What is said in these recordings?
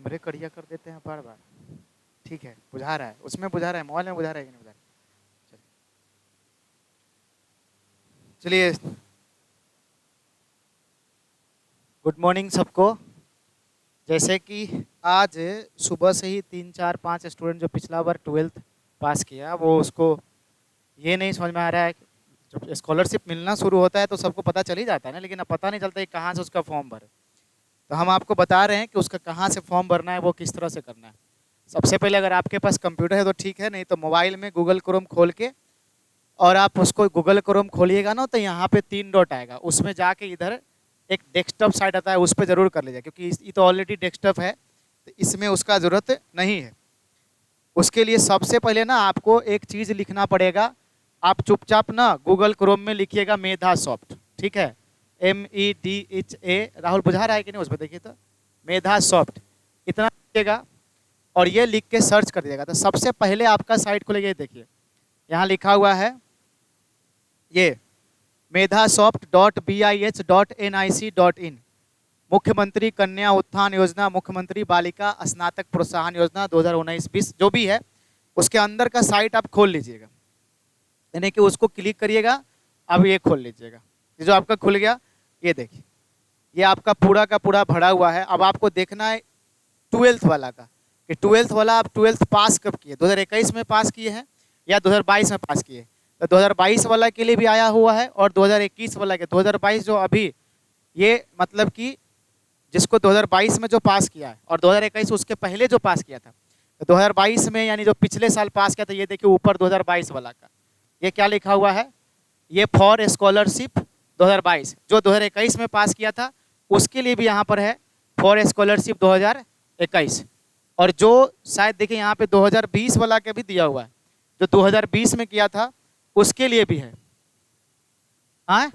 कैमरे कड़िया कर देते हैं बार बार। ठीक है, बुझा रहा है, उसमें बुझा रहा है, मोबाइल में बुझा रहा है कि नहीं बुझा रहा है? चलिए, गुड मॉर्निंग सबको। जैसे कि आज सुबह से ही 3 4 5 स्टूडेंट जो पिछला बार 12th पास किया, वो उसको ये नहीं समझ में आ रहा है कि जब स्कॉलरशिप मिलना शुरू होता है तो सबको पता चल ही जाता है ना, लेकिन अब पता नहीं चलता है कहाँ से उसका फॉर्म भरे। तो हम आपको बता रहे हैं कि उसका कहाँ से फॉर्म भरना है, वो किस तरह से करना है। सबसे पहले अगर आपके पास कंप्यूटर है तो ठीक है, नहीं तो मोबाइल में गूगल क्रोम खोल के और आप उसको गूगल क्रोम खोलिएगा ना, तो यहाँ पे 3 डॉट आएगा, उसमें जाके इधर एक डेस्कटॉप साइट आता है, उस पर जरूर कर लीजिए, क्योंकि ये तो ऑलरेडी डेस्कटॉप है, तो इसमें उसका ज़रूरत नहीं है। उसके लिए सबसे पहले ना आपको एक चीज़ लिखना पड़ेगा। आप चुपचाप ना गूगल क्रोम में लिखिएगा मेधा सॉफ्ट, ठीक है, MEDHA। राहुल बुझा रहा है कि नहीं, उस पर देखिए तो मेधा सॉफ्ट इतना लिखिएगा और ये लिख के सर्च कर दिएगा। तो सबसे पहले आपका साइट खुलेगा, ये देखिए यहाँ लिखा हुआ है ये medhasoft.bih.nic.in, मुख्यमंत्री कन्या उत्थान योजना, मुख्यमंत्री बालिका स्नातक प्रोत्साहन योजना 2019-20 जो भी है, उसके अंदर का साइट आप खोल लीजिएगा, यानी कि उसको क्लिक करिएगा। अब ये खोल लीजिएगा, ये जो आपका खुल गया, ये देखिए ये आपका पूरा का पूरा भरा हुआ है। अब आपको देखना है 12th वाला का, कि 12th वाला आप 12th पास कब किए, 2021 में पास किए हैं या 2022 में पास किए। तो 2022 वाला के लिए भी आया हुआ है और 2021 वाला के, 2022 जो अभी ये मतलब कि जिसको 2022 में जो पास किया है और 2021 उसके पहले जो पास किया था, तो 2022 में यानी जो पिछले साल पास किया था, ये देखिए ऊपर 2022 वाला का ये क्या लिखा हुआ है, ये फॉर स्कॉलरशिप 2022। जो 2021 में पास किया था उसके लिए भी यहाँ पर है फॉर स्कॉलरशिप 2021। और जो शायद देखिए यहाँ पे 2020 वाला का भी दिया हुआ है, जो 2020 में किया था उसके लिए भी है। हाँ,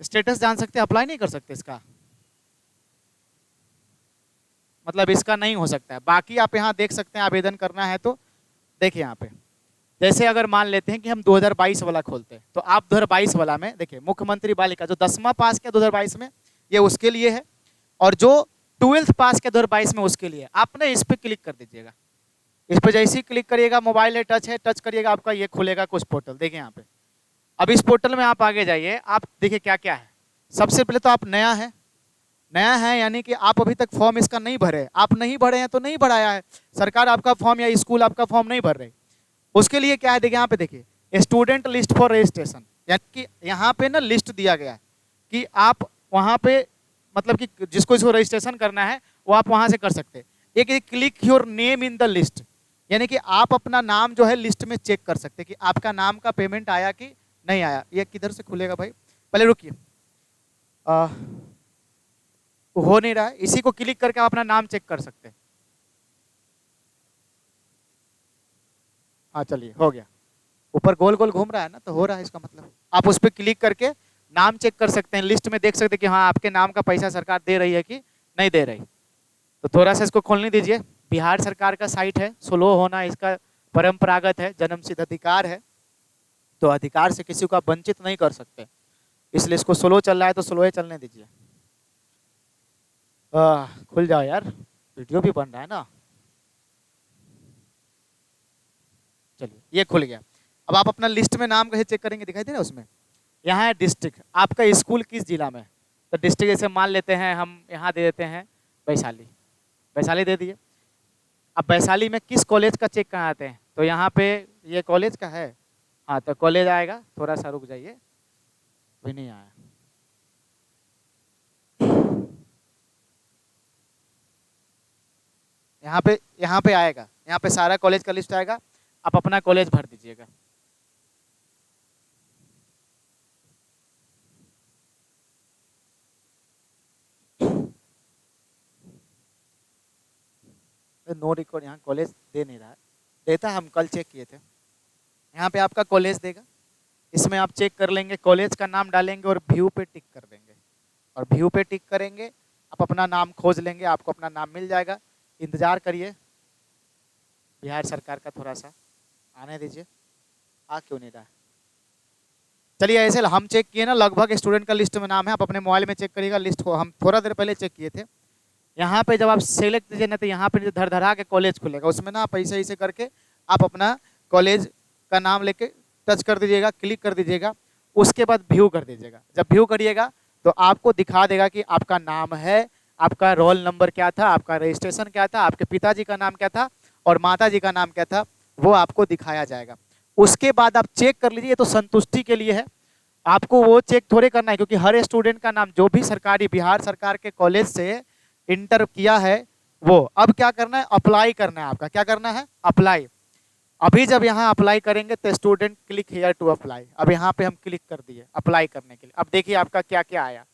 स्टेटस जान सकते, अप्लाई नहीं कर सकते इसका, मतलब इसका नहीं हो सकता है। बाकी आप यहाँ देख सकते हैं, आवेदन करना है तो देखिए यहाँ पे, जैसे अगर मान लेते हैं कि हम 2022 वाला खोलते हैं, तो आप 2022 वाला में देखिए मुख्यमंत्री बालिका जो 10वां पास किया 2022 में, ये उसके लिए है, और जो 12th पास किया 2022 में उसके लिए। आपने इस पर क्लिक कर दीजिएगा, इस पर जैसे ही क्लिक करिएगा, मोबाइल है, टच करिएगा, आपका ये खुलेगा कुछ पोर्टल, देखिए यहाँ पे। अब इस पोर्टल में आप आगे जाइए, आप देखिए क्या क्या है। सबसे पहले तो आप नया है यानी कि आप अभी तक फॉर्म इसका नहीं भरे, आप नहीं भरे हैं तो नहीं भराया है, सरकार आपका फॉर्म या स्कूल आपका फॉर्म नहीं भर रहे। उसके लिए क्या है, देखिए यहाँ पे देखिए स्टूडेंट लिस्ट फॉर रजिस्ट्रेशन, यानी कि यहाँ पे ना लिस्ट दिया गया है कि आप वहाँ पे मतलब कि जिसको इसको रजिस्ट्रेशन करना है वो आप वहाँ से कर सकते हैं। एक click your name in the list, यानी कि आप अपना नाम जो है लिस्ट में चेक कर सकते हैं कि आपका नाम का पेमेंट आया कि नहीं आया। ये किधर से खुलेगा भाई, पहले रुकिए, हो नहीं रहा है, इसी को क्लिक करके आप अपना नाम चेक कर सकते हैं। हाँ चलिए, हो गया, ऊपर गोल गोल घूम रहा है ना, तो हो रहा है, इसका मतलब आप उस पर क्लिक करके नाम चेक कर सकते हैं, लिस्ट में देख सकते हैं कि हाँ आपके नाम का पैसा सरकार दे रही है कि नहीं दे रही। तो थोड़ा सा इसको खोलने दीजिए। बिहार सरकार का साइट है, स्लो होना इसका परंपरागत है, जन्मसिद्ध अधिकार है, तो अधिकार से किसी को आप वंचित नहीं कर सकते, इसलिए इसको स्लो चल रहा है तो स्लो ही चलने दीजिए। खुल जाओ यार, वीडियो भी बन रहा है ना। चलिए ये खुल गया। अब आप अपना लिस्ट में नाम कैसे चेक करेंगे, दिखाई दे रहा है उसमें, यहाँ है डिस्ट्रिक्ट, आपका स्कूल किस जिला में, तो डिस्ट्रिक्ट जैसे मान लेते हैं हम यहाँ दे देते हैं वैशाली, वैशाली दे दिए। अब वैशाली में किस कॉलेज का चेक कहाँ आते हैं, तो यहाँ पे ये कॉलेज का है, हाँ तो कॉलेज आएगा, थोड़ा सा रुक जाइए, भी नहीं आया, यहाँ पे आएगा, यहाँ पे सारा कॉलेज का लिस्ट आएगा, आप अपना कॉलेज भर दीजिएगा। नो रिकॉर्ड, यहाँ कॉलेज दे नहीं रहा है, देता है, हम कल चेक किए थे। यहाँ पे आपका कॉलेज देगा, इसमें आप चेक कर लेंगे, कॉलेज का नाम डालेंगे और व्यू पे टिक कर देंगे, और व्यू पे टिक करेंगे, आप अपना नाम खोज लेंगे, आपको अपना नाम मिल जाएगा। इंतजार करिए, बिहार सरकार का थोड़ा सा आने दीजिए, आ क्यों नहीं रहा है। चलिए ऐसे हम चेक किए ना, लगभग स्टूडेंट का लिस्ट में नाम है, आप अपने मोबाइल में चेक करिएगा लिस्ट को, हम थोड़ा देर पहले चेक किए थे, यहाँ पे जब आप सेलेक्ट कीजिए ना तो यहाँ पे धर धरा के कॉलेज खुलेगा, उसमें ना पैसे ऐसे करके आप अपना कॉलेज का नाम लेके टच कर दीजिएगा, क्लिक कर दीजिएगा, उसके बाद व्यू कर दीजिएगा। जब व्यू करिएगा तो आपको दिखा देगा कि आपका नाम है, आपका रोल नंबर क्या था, आपका रजिस्ट्रेशन क्या था, आपके पिताजी का नाम क्या था और माताजी का नाम क्या था, वो आपको दिखाया जाएगा। उसके बाद आप चेक कर लीजिए, तो संतुष्टि के लिए है, आपको वो चेक थोड़े करना है, क्योंकि हर स्टूडेंट का नाम जो भी सरकारी बिहार सरकार के कॉलेज से इंटर किया है वो अब क्या करना है, अप्लाई करना है। आपका क्या करना है, अप्लाई। अभी जब यहाँ अप्लाई करेंगे तो student click here to apply, अब यहाँ पे हम क्लिक कर दिए अप्लाई करने के लिए। अब देखिए आपका क्या क्या आया।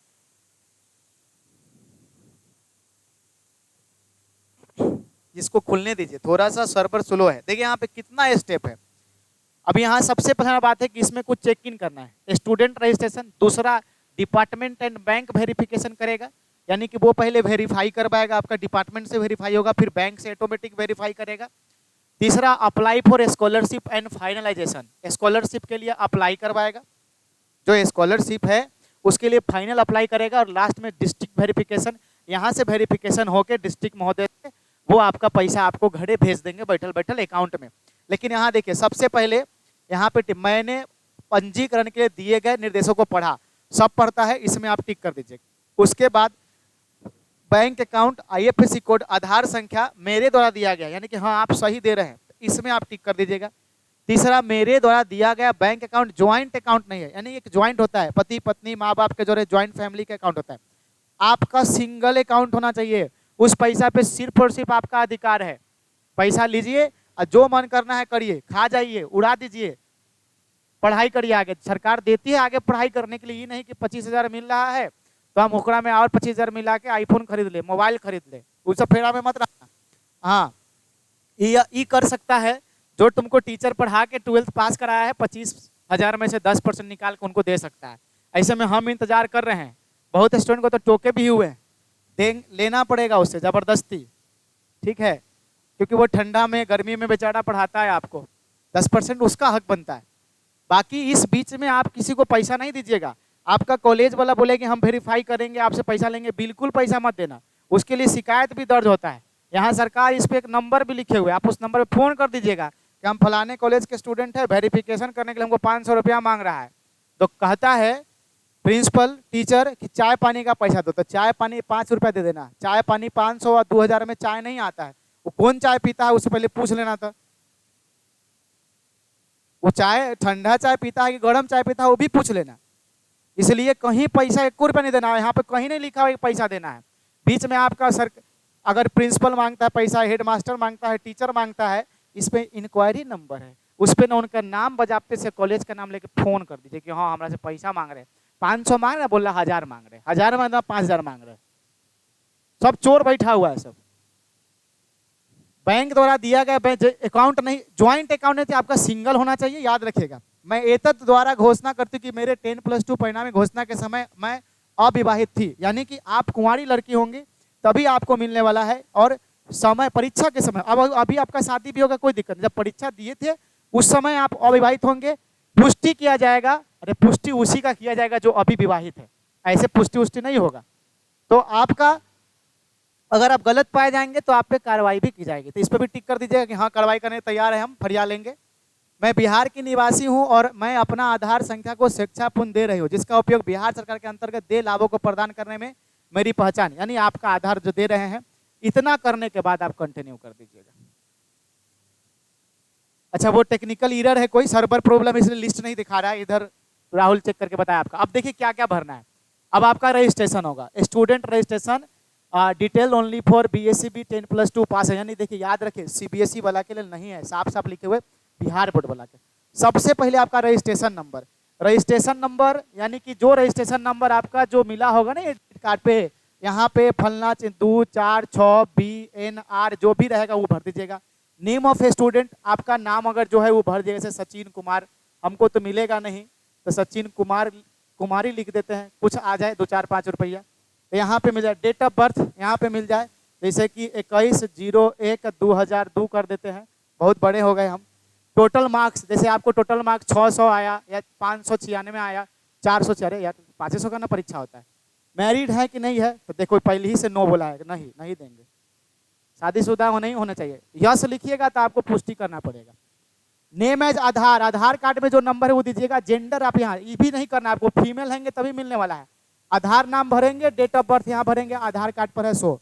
इसको खुलने दीजिए, थोड़ा सा सर्वर स्लो है। देखिए यहाँ पे कितना स्टेप है। अब यहाँ सबसे पहला बात है कि इसमें कुछ चेक इन करना है, स्टूडेंट रजिस्ट्रेशन। दूसरा डिपार्टमेंट एंड बैंक वेरिफिकेशन करेगा, यानी कि वो पहले वेरीफाई करवाएगा, आपका डिपार्टमेंट से वेरीफाई होगा, फिर बैंक से ऑटोमेटिक वेरीफाई करेगा। तीसरा apply for scholarship and finalisation, scholarship के लिए अप्लाई करवाएगा, जो स्कॉलरशिप है उसके लिए फाइनल अप्लाई करेगा। और लास्ट में डिस्ट्रिक्ट वेरिफिकेशन, यहाँ से वेरिफिकेशन होकर डिस्ट्रिक्ट महोदय वो आपका पैसा आपको घरे भेज देंगे बैठल बैठल अकाउंट में। लेकिन यहाँ देखिए सबसे पहले यहाँ पे मैंने पंजीकरण के लिए दिए गए निर्देशों को पढ़ा, सब पढ़ता है, इसमें आप टिक कर दीजिए। उसके बाद बैंक अकाउंट, IFSC कोड, आधार संख्या मेरे द्वारा दिया गया, यानी कि हाँ आप सही दे रहे हैं, इसमें आप टिक कर दीजिएगा। तीसरा मेरे द्वारा दिया गया बैंक अकाउंट ज्वाइंट अकाउंट नहीं है, यानी एक ज्वाइंट होता है, पति पत्नी माँ बाप के जो ज्वाइंट फैमिली का अकाउंट होता है, आपका सिंगल अकाउंट होना चाहिए। उस पैसा पे सिर्फ और सिर्फ आपका अधिकार है, पैसा लीजिए और जो मन करना है करिए, खा जाइए, उड़ा दीजिए, पढ़ाई करिए आगे। सरकार देती है आगे पढ़ाई करने के लिए, ये नहीं कि 25,000 मिल रहा है तो हम ओकरा में और 25,000 मिला के आईफोन खरीद ले, मोबाइल खरीद ले, उस सब फेरा में मत रखना। हाँ ये कर सकता है जो तुमको टीचर पढ़ा के 12th पास कराया है, 25,000 में से 10% निकाल के उनको दे सकता है। ऐसे में हम इंतजार कर रहे हैं, बहुत स्टूडेंट को तो टोके भी हुए हैं, लेना पड़ेगा उससे जबरदस्ती, ठीक है, क्योंकि वो ठंडा में गर्मी में बेचारा पढ़ाता है आपको, 10% उसका हक बनता है। बाकी इस बीच में आप किसी को पैसा नहीं दीजिएगा। आपका कॉलेज वाला बोलेगी हम वेरीफाई करेंगे, आपसे पैसा लेंगे, बिल्कुल पैसा मत देना, उसके लिए शिकायत भी दर्ज होता है। यहाँ सरकार इस पे एक नंबर भी लिखे हुए, आप उस नंबर पे फोन कर दीजिएगा कि हम फलाने कॉलेज के स्टूडेंट है, वेरिफिकेशन करने के लिए हमको 500 रुपया मांग रहा है। तो कहता है प्रिंसिपल टीचर कि चाय पानी का पैसा दो, तो चाय पानी 5 रुपया दे देना। चाय पानी 500 और 2000 में चाय नहीं आता है, वो कौन चाय पीता है उससे पहले पूछ लेना था। वो चाय ठंडा चाय पीता है कि गर्म चाय पीता है वो भी पूछ लेना। इसलिए कहीं पैसा 1 रुपया नहीं देना है, यहाँ पे कहीं नहीं लिखा हुआ पैसा देना है। बीच में आपका सर अगर प्रिंसिपल मांगता है पैसा, हेडमास्टर मांगता है, टीचर मांगता है, इस पे इंक्वायरी नंबर है, उस पे ना उनका नाम बजाते से कॉलेज का नाम लेके फोन कर दीजिए कि हाँ हमारा से पैसा मांग रहे, 500 मांग रहे, बोल रहा 1000 मांग रहे, 1000 मांग रहा 5000 मांग रहे, सब चोर बैठा हुआ है सब। बैंक द्वारा दिया गया बैंक अकाउंट नहीं, ज्वाइंट अकाउंट नहीं, आपका सिंगल होना चाहिए, याद रखिएगा। मैं एतत् द्वारा घोषणा करती हूँ कि मेरे 10+2 परिणाम घोषणा के समय मैं अविवाहित थी, यानी कि आप कुंवारी लड़की होंगी तभी आपको मिलने वाला है। और समय परीक्षा के समय, अब अभी आपका शादी भी होगा कोई दिक्कत नहीं, जब परीक्षा दिए थे उस समय आप अविवाहित होंगे, पुष्टि किया जाएगा। अरे पुष्टि उसी का किया जाएगा जो अभी विवाहित है, ऐसे पुष्टि उष्टि नहीं होगा। तो आपका अगर आप गलत पाए जाएंगे तो आप पे कार्रवाई भी की जाएगी। तो इस पर भी टिक कर दीजिएगा कि हाँ कार्रवाई करने तैयार है, हम फरिया लेंगे। मैं बिहार की निवासी हूं और मैं अपना आधार संख्या को शिक्षापूर्ण दे रही हूँ, जिसका उपयोग बिहार सरकार के अंतर्गत दे लाभों को प्रदान करने में मेरी पहचान, यानी आपका आधार जो दे रहे हैं। इतना करने के बाद आप कंटिन्यू कर दीजिएगा। अच्छा वो टेक्निकल एरर है, कोई सर्वर प्रॉब्लम, इसलिए लिस्ट नहीं दिखा रहा है, इधर राहुल चेक करके बताया आपका। अब देखिए क्या क्या भरना है। अब आपका रजिस्ट्रेशन होगा, student registration detail only for BSc 10+2 पास है, यानी देखिए याद रखिए CBSE वाला के लिए नहीं है, साफ साफ लिखे हुए बिहार बोर्ड वाला के। सबसे पहले आपका रजिस्ट्रेशन नंबर, रजिस्ट्रेशन नंबर यानी कि जो रजिस्ट्रेशन नंबर आपका जो मिला होगा ना एडमिट कार्ड पे, यहाँ पे फलना 2 4 6 BNR जो भी रहेगा वो भर दीजिएगा। नेम ऑफ स्टूडेंट, आपका नाम अगर जो है वो भर दिएगा, जैसे सचिन कुमार, हमको तो मिलेगा नहीं तो सचिन कुमार कुमारी लिख देते हैं, कुछ आ जाए 2 4 5 रुपया यहाँ पे मिल जाए। डेट ऑफ बर्थ यहाँ पे मिल जाए, जैसे कि 21/01/2002 कर देते हैं, बहुत बड़े हो गए हम। टोटल मार्क्स, जैसे आपको टोटल मार्क्स 600 आया या 596 आया, 400, अरे यार 500 का ना परीक्षा होता है, मैरिड है कि नहीं है, तो देखो पहले ही से नो बोला है, नहीं नहीं देंगे। शादीशुदा हो नहीं होना चाहिए, यस लिखिएगा तो आपको पुष्टि करना पड़ेगा। नेम एज आधार, आधार कार्ड में जो नंबर है वो दीजिएगा। जेंडर आप यहाँ ये भी नहीं करना, आपको फीमेल हैंगे तभी मिलने वाला है। आधार नाम भरेंगे, डेट ऑफ बर्थ यहाँ भरेंगे, आधार कार्ड पर है सो।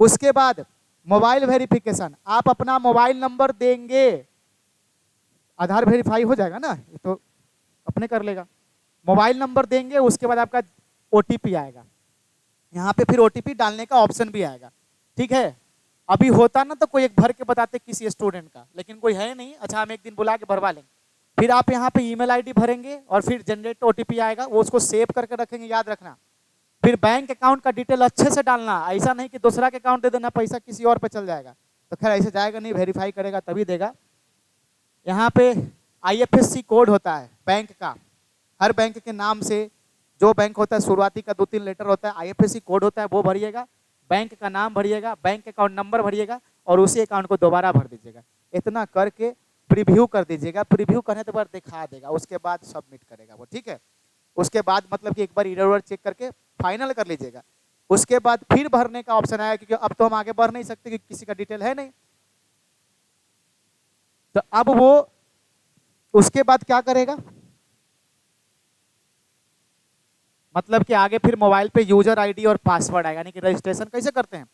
उसके बाद मोबाइल वेरिफिकेशन, आप अपना मोबाइल नंबर देंगे, आधार वेरीफाई हो जाएगा ना, ये तो अपने कर लेगा। मोबाइल नंबर देंगे, उसके बाद आपका ओटीपी आएगा, यहाँ पे फिर ओटीपी डालने का ऑप्शन भी आएगा, ठीक है। अभी होता ना तो कोई एक भर के बताते किसी स्टूडेंट का, लेकिन कोई है नहीं, अच्छा हम एक दिन बुला के भरवा लेंगे। फिर आप यहाँ पे ईमेल आईडी भरेंगे और फिर जनरेट ओटीपी आएगा, वो उसको सेव करके रखेंगे, याद रखना। फिर बैंक अकाउंट का डिटेल अच्छे से डालना, ऐसा नहीं कि दूसरा के अकाउंट दे देना, पैसा किसी और पे चल जाएगा, तो खैर ऐसे जाएगा नहीं, वेरीफाई करेगा तभी देगा। यहाँ पे आईएफएससी कोड होता है बैंक का, हर बैंक के नाम से जो बैंक होता है शुरुआती का 2-3 लेटर होता है, आईएफएससी कोड होता है, वो भरिएगा, बैंक का नाम भरिएगा, बैंक अकाउंट नंबर भरिएगा और उसी अकाउंट को दोबारा भर दीजिएगा। इतना करके प्रीव्यू कर दीजिएगा, प्रीव्यू करने के बाद दिखा देगा, उसके बाद सबमिट करेगा वो, ठीक है। उसके बाद मतलब कि एक बार इधर चेक करके फाइनल कर लीजिएगा, उसके बाद फिर भरने का ऑप्शन आया, क्योंकि अब तो हम आगे बढ़ नहीं सकते क्योंकि किसी का डिटेल है नहीं। तो अब वो उसके बाद क्या करेगा, मतलब कि आगे फिर मोबाइल पे यूजर आईडी और पासवर्ड आएगा, यानी कि रजिस्ट्रेशन कैसे करते हैं,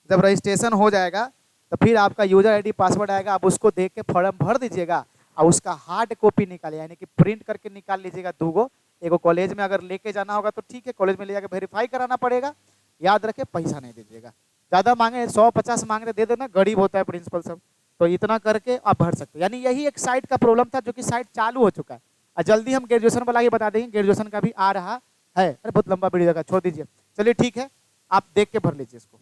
जब रजिस्ट्रेशन हो जाएगा तो फिर आपका यूजर आईडी पासवर्ड आएगा, आप उसको देख के फॉर्म भर दीजिएगा और उसका हार्ड कॉपी निकालिए, यानी कि प्रिंट करके निकाल लीजिएगा 2 गो। एगो कॉलेज में अगर लेके जाना होगा तो ठीक है, कॉलेज में ले जाकर वेरीफाई कराना पड़ेगा, याद रखे पैसा नहीं दीजिएगा, ज़्यादा मांगे 100-50 मांग रहे दे देना, गरीब होता है प्रिंसिपल सब, तो इतना करके आप भर सकते हैं। यानी यही एक साइट का प्रॉब्लम था जो कि साइट चालू हो चुका है, और जल्दी हम ग्रेजुएशन वाला ही बता देंगे, ग्रेजुएशन का भी आ रहा है। अरे बहुत लंबा वीडियो का छोड़ दीजिए, चलिए ठीक है, आप देख के भर लीजिए इसको।